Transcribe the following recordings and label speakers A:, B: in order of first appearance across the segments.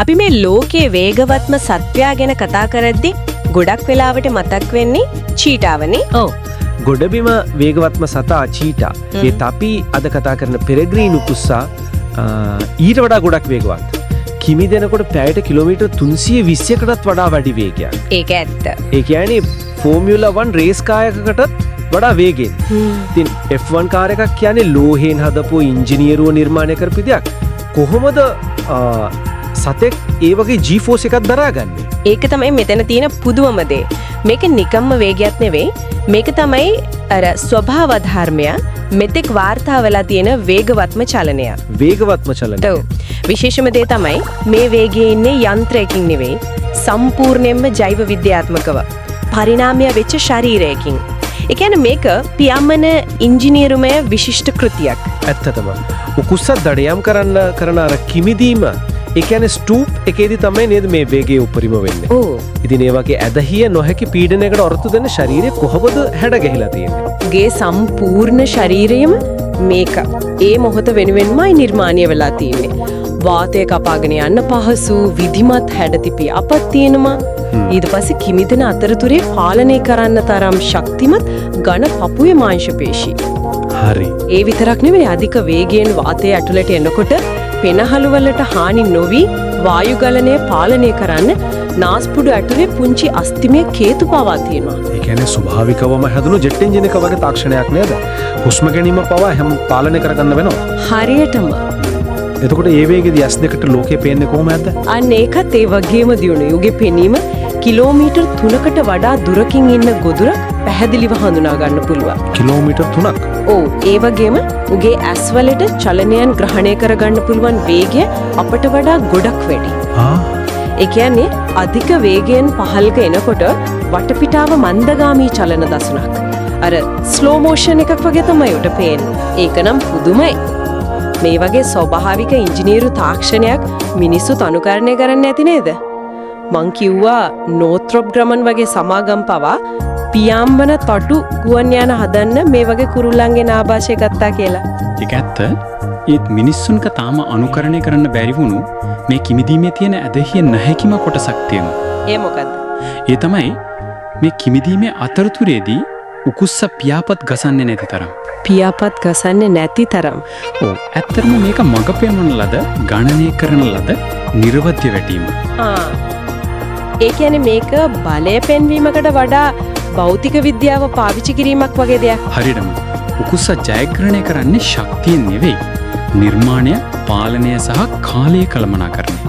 A: අපි මේ ලෝකයේ වේගවත්ම සත්වයා ගැන කතා කරද්දී ගොඩක් වෙලාවට මතක් වෙන්නේ චීටාවනේ.
B: ඔව්. ගොඩබිම වේගවත්ම සතා චීටා. ඒත් අපි අද කතා කරන පෙරග්‍රීන් උකුස්සා ඊට වඩා ගොඩක් වේගවත්. කිමි දෙනකොට පැයට කිලෝමීටර් 320කටත් වඩා වැඩි වේගයක්.
A: ඒක ඇත්ත.
B: ඒ කියන්නේ ෆෝමියුලා 1 රේස් කායකකටත් වඩා වේගෙන්. ඉතින් F1 කාර් එකක් කියන්නේ ලෝහයෙන් හදපු ඉංජිනේරුව නිර්මාණය කරපු දෙයක්. කොහොමද සතෙක් ඒ වගේ G-force එකක් දරාගන්නේ?
A: ඒක තමයි මෙතන තියෙන පුදුමම දේ. මේක නිකම්ම වේගයක් නෙවෙයි. මේක තමයි අර ස්වභාව ධර්මය මෙතෙක් වාර්තා වෙලා තියෙන වේගවත්ම චලනය.
B: වේගවත්ම චලනය.
A: ඔව්. විශේෂම දේ තමයි මේ වේගයේ ඉන්නේ යන්ත්‍රයකින් නෙවෙයි සම්පූර්ණයෙන්ම ජෛව විද්‍යාත්මකව පරිණාමය වෙච්ච ශරීරයකින්. ඒ කියන්නේ මේක පියම්මන ඉංජිනේරුමය විශිෂ්ට කෘතියක්.
B: ඇත්තටම. උකුස්සා දඩයම් කරන අර කිමිදීම ඒ කියන්නේ ස්ටූප් එකේදී තමයි නේද මේ වේගය උපරිම වෙන්නේ.
A: ඔව්.
B: ඉතින් ඒ වගේ ඇදහිය නොහැකි පීඩනයකට ඔරොත්තු දෙන්න ශරීරය කොහොමද හැඩ ගැහිලා තියෙන්නේ?
A: ගේ සම්පූර්ණ ශරීරයම මේක. ඒ මොහොත වෙනුවෙන්මයි නිර්මාණය වෙලා තියෙන්නේ. වාතය කපාගෙන යන්න පහසු විධිමත් හැඩතිපි අපත් තියෙනවා. ඊට පස්සේ කිමිදෙන අතරතුරේ පාලනය කරන්න තරම් ශක්තිමත් ඝන පපුවේ මාංශ පේශී.
B: හරි.
A: ඒ විතරක් නෙවෙයි අධික වේගයෙන් වාතය ඇතුළට එනකොට පෙනහළු වලට හානි නොවි වායු ගලනය පාලනය කරන්න නාස්පුඩු ඇතුලේ පුංචි අස්තිමය කේතු පවා තියෙනවා.
B: ඒ කියන්නේ ස්වභාවිකවම හැදුණු ජෙට් එන්ජින් එක වගේ තාක්ෂණයක් නේද? හුස්ම ගැනීම පවා හැම පාලනය කරගන්න වෙනවා.
A: හරියටම.
B: එතකොට ඒ වේගෙදී S2කට ලෝකේ පේන්නේ කොහොමද?
A: අන්න ඒකත් ඒ වගේම දියුණු. යුගේ පෙනීම කිලෝමීටර් 3කට වඩා දුරකින් ඉන්න ගොදුරක් පැහැදිලිව හඳුනා ගන්න පුළුවන්.
B: කිලෝමීටර් 3ක්.
A: ඔව්. ඒ වගේම උගේ ඇස් වලට චලනයන් ග්‍රහණය කරගන්න පුළුවන් වේගය අපට වඩා ගොඩක් වැඩි. ඒ කියන්නේ අධික වේගයෙන් පහළට එනකොට වටපිටාව මන්දගාමී චලන දසුනක්. අර ස්ලෝ මෝෂන් එකක් වගේ තමයි උට පේන්නේ. ඒක නම් පුදුමයි. මේ වගේ ස්වභාවික ඉංජිනේරු තාක්ෂණයක් මිනිස්සු අනුකරණය කරන්න ඇති නේද? මං කිව්වා නෝත්‍රොප් ග්‍රමන් වගේ සමාගම් පවා පියාඹන තටු ගුවන් යාන හදන්න මේ වගේ කුරුල්ලන්ගේ නාභාෂය ගත්තා කියලා.
C: ඒක ඇත්ත. ඒත් මිනිස්සුන්ට තාම අනුකරණය කරන්න බැරි වුණු මේ කිමිදීමේ තියෙන ඇදහිය නැහැකිම කොටසක් තියෙනවා.
A: ඒ මොකද්ද?
C: ඒ තමයි මේ කිමිදීමේ අතරතුරේදී උකුස්ස පියාපත් ගසන්නේ නැති තරම්.
A: පියාපත් ගසන්නේ නැති තරම්.
C: ඔව්. ඇත්තටම මේක මග පෙන්වන ලද ගණනය කරන ලද නිර්වද්‍ය වැටීම.
A: ඒ කියන්නේ මේක බලය පෙන්වීමකට වඩා භෞතික විද්‍යාව පාවිච්චි කිරීමක් වගේ දෙයක්.
C: හරියටම. උකුස්ස ජයග්‍රහණය කරන්නේ ශක්තියෙන් නෙවෙයි. නිර්මාණය, පාලනය සහ කාලය කළමනාකරණය.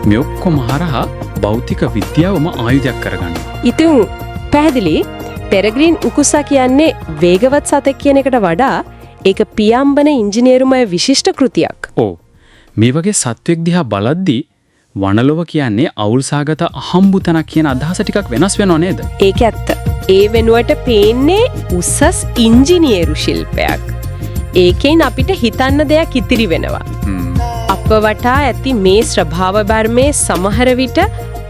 C: මේ ඔක්කොම හරහා භෞතික විද්‍යාවම ආයුධයක් කරගන්නවා.
A: ඉතින් පැහැදිලි පෙරග්‍රීන් උකුස්සා කියන්නේ වේගවත් සතෙක් කියන එකට වඩා ඒක පියම්බන ඉංජිනේරුමය විශිෂ්ට කෘතියක්.
C: ඔව්. මේ වගේ සත්වෙක් දිහා බලද්දී වනලොව කියන්නේ අවුල්සාගත අහම්බුතනක් කියන අදහස ටිකක් වෙනස් වෙනව නේද?
A: ඒක ඇත්ත. ඒ වෙනුවට පේන්නේ උසස් ඉංජිනේරු ශිල්පයක්. ඒකෙන් අපිට හිතන්න දෙයක් ඉතිරි වෙනවා. අප වටා ඇති මේ ස්වභාව බර්මේ සමහර විට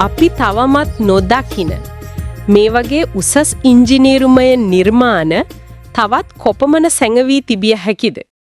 A: අපි තවමත් නොදකින මේ වගේ උසස් ඉංජිනේරුමය නිර්මාණ තවත් කොපමණ සැඟවී තිබිය හැකිද?